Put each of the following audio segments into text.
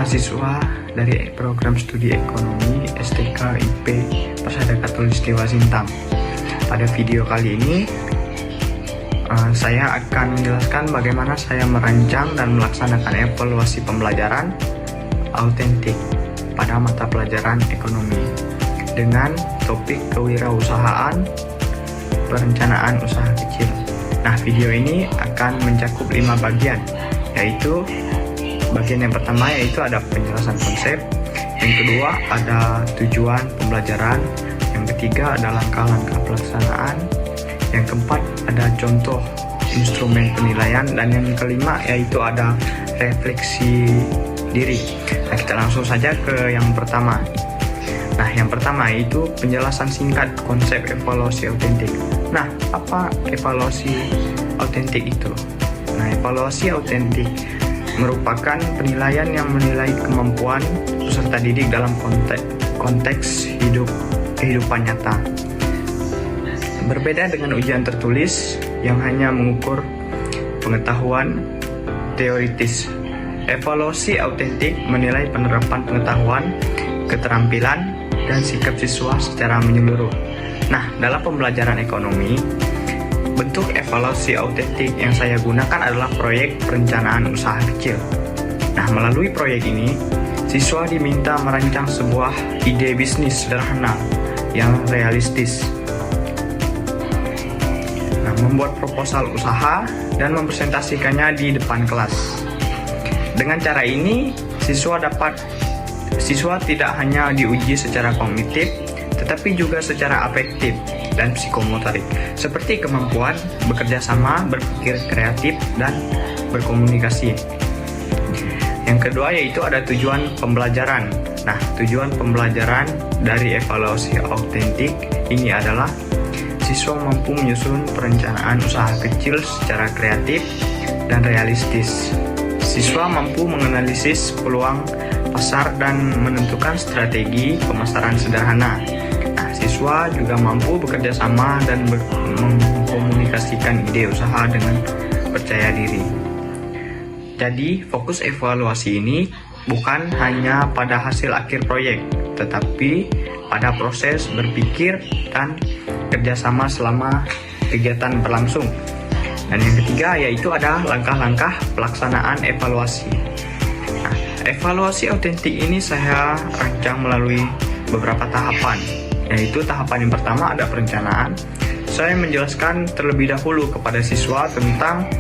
mahasiswa dari program studi ekonomi STK IP Persada Khatulistiwa Sintang. Pada video kali ini saya akan menjelaskan bagaimana saya merancang dan melaksanakan evaluasi pembelajaran autentik pada mata pelajaran ekonomi dengan topik kewirausahaan perencanaan usaha kecil. Nah, video ini akan mencakup 5 bagian, yaitu bagian yang pertama yaitu ada penjelasan konsep, yang kedua ada tujuan pembelajaran, yang ketiga ada langkah-langkah pelaksanaan, yang keempat ada contoh instrumen penilaian, dan yang kelima yaitu ada refleksi diri. Nah, kita langsung saja ke yang pertama. Nah, yang pertama yaitu penjelasan singkat konsep evaluasi autentik. Nah, apa evaluasi autentik itu? Nah, evaluasi autentik merupakan penilaian yang menilai kemampuan peserta didik dalam konteks kehidupan nyata. Berbeda dengan ujian tertulis yang hanya mengukur pengetahuan teoritis. Evaluasi autentik menilai penerapan pengetahuan, keterampilan, dan sikap siswa secara menyeluruh. Nah, dalam pembelajaran ekonomi, bentuk evaluasi autentik yang saya gunakan adalah proyek perencanaan usaha kecil. Nah, melalui proyek ini, siswa diminta merancang sebuah ide bisnis sederhana yang realistis. Nah, membuat proposal usaha dan mempresentasikannya di depan kelas. Dengan cara ini, siswa tidak hanya diuji secara kognitif, tetapi juga secara afektif dan psikomotorik, seperti kemampuan bekerja sama, berpikir kreatif, dan berkomunikasi. Yang kedua yaitu ada tujuan pembelajaran. Nah, tujuan pembelajaran dari evaluasi autentik ini adalah siswa mampu menyusun perencanaan usaha kecil secara kreatif dan realistis. Siswa mampu menganalisis peluang pasar dan menentukan strategi pemasaran sederhana. Nah, siswa juga mampu bekerja sama dan mengkomunikasikan ide usaha dengan percaya diri. Jadi, fokus evaluasi ini bukan hanya pada hasil akhir proyek, tetapi pada proses berpikir dan kerjasama selama kegiatan berlangsung. Dan yang ketiga yaitu ada langkah-langkah pelaksanaan evaluasi. Nah, evaluasi autentik ini saya rancang melalui beberapa tahapan, yaitu tahapan yang pertama ada perencanaan. Saya menjelaskan terlebih dahulu kepada siswa tentang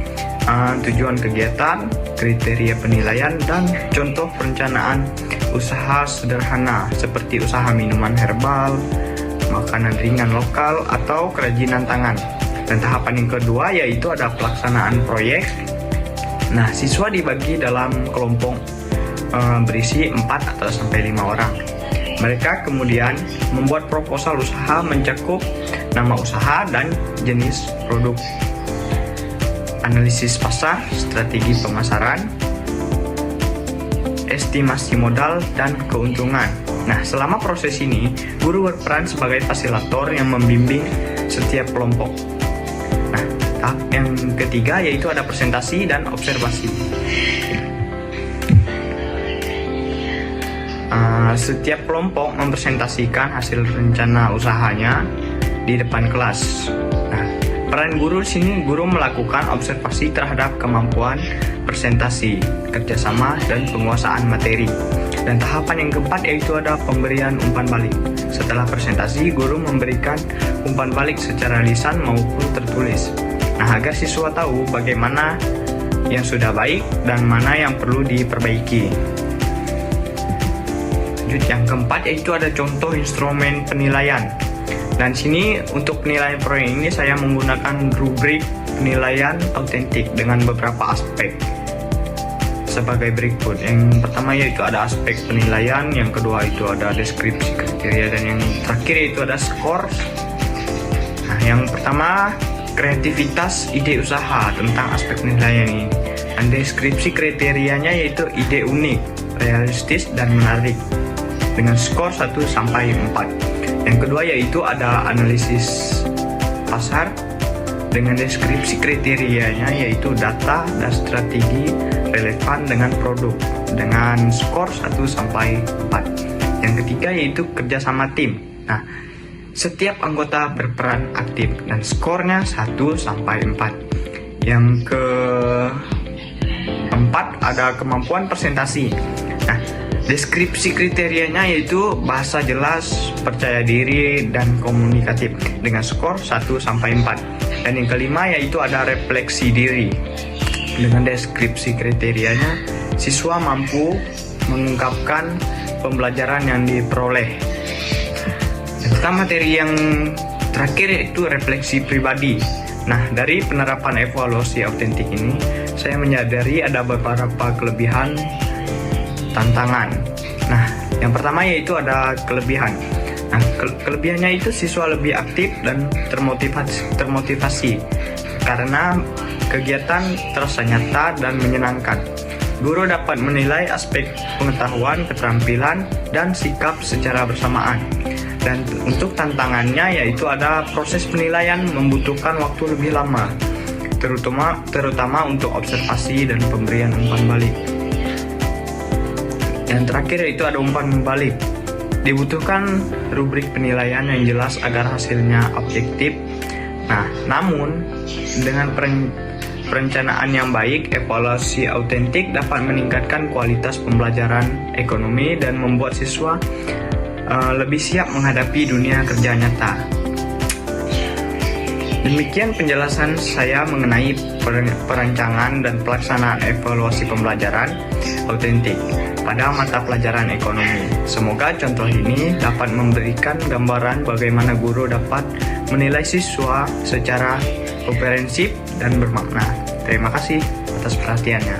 tujuan kegiatan, kriteria penilaian, dan contoh perencanaan usaha sederhana seperti usaha minuman herbal, makanan ringan lokal, atau kerajinan tangan. Dan tahapan yang kedua yaitu ada pelaksanaan proyek. Nah, siswa dibagi dalam kelompok berisi 4 atau sampai 5 orang. Mereka kemudian membuat proposal usaha mencakup nama usaha dan jenis produk, analisis pasar, strategi pemasaran, estimasi modal, dan keuntungan. Nah, selama proses ini, guru berperan sebagai fasilitator yang membimbing setiap kelompok. Nah, tahap yang ketiga yaitu ada presentasi dan observasi. Setiap kelompok mempresentasikan hasil rencana usahanya di depan kelas. Nah, peran guru di sini, guru melakukan observasi terhadap kemampuan presentasi, kerjasama, dan penguasaan materi. Dan tahapan yang keempat yaitu ada pemberian umpan balik. Setelah presentasi, guru memberikan umpan balik secara lisan maupun tertulis. Nah, agar siswa tahu bagaimana yang sudah baik dan mana yang perlu diperbaiki. Yang keempat yaitu ada contoh instrumen penilaian. Dan sini untuk penilaian proyek ini saya menggunakan rubrik penilaian autentik dengan beberapa aspek sebagai berikut. Yang pertama yaitu ada aspek penilaian, yang kedua itu ada deskripsi kriteria, dan yang terakhir yaitu ada skor. Nah, yang pertama kreativitas ide usaha tentang aspek penilaian ini. Dan deskripsi kriterianya yaitu ide unik, realistis, dan menarik dengan skor 1 sampai 4. Yang kedua yaitu ada analisis pasar dengan deskripsi kriterianya yaitu data dan strategi relevan dengan produk. dengan skor 1 sampai 4. Yang ketiga yaitu kerjasama tim. Nah, setiap anggota berperan aktif dan skornya 1 sampai 4. Yang keempat ada kemampuan presentasi. Nah, deskripsi kriterianya yaitu bahasa jelas, percaya diri, dan komunikatif dengan skor 1 sampai 4. Dan yang kelima yaitu ada refleksi diri. Dengan deskripsi kriterianya, siswa mampu mengungkapkan pembelajaran yang diperoleh. Serta materi yang terakhir yaitu refleksi pribadi. Nah, dari penerapan evaluasi autentik ini, saya menyadari ada beberapa kelebihan tantangan. Nah, yang pertama yaitu ada kelebihan. Nah, kelebihannya itu siswa lebih aktif dan termotivasi karena kegiatan terasa nyata dan menyenangkan. Guru dapat menilai aspek pengetahuan, keterampilan, dan sikap secara bersamaan. Dan untuk tantangannya yaitu ada proses penilaian membutuhkan waktu lebih lama, terutama untuk observasi dan pemberian umpan balik. Yang terakhir yaitu ada umpan balik. Dibutuhkan rubrik penilaian yang jelas agar hasilnya objektif. Nah, namun dengan perencanaan yang baik, evaluasi autentik dapat meningkatkan kualitas pembelajaran ekonomi dan membuat siswa lebih siap menghadapi dunia kerja nyata. Demikian penjelasan saya mengenai perancangan dan pelaksanaan evaluasi pembelajaran autentik pada mata pelajaran ekonomi. Semoga contoh ini dapat memberikan gambaran bagaimana guru dapat menilai siswa secara komprehensif dan bermakna. Terima kasih atas perhatiannya.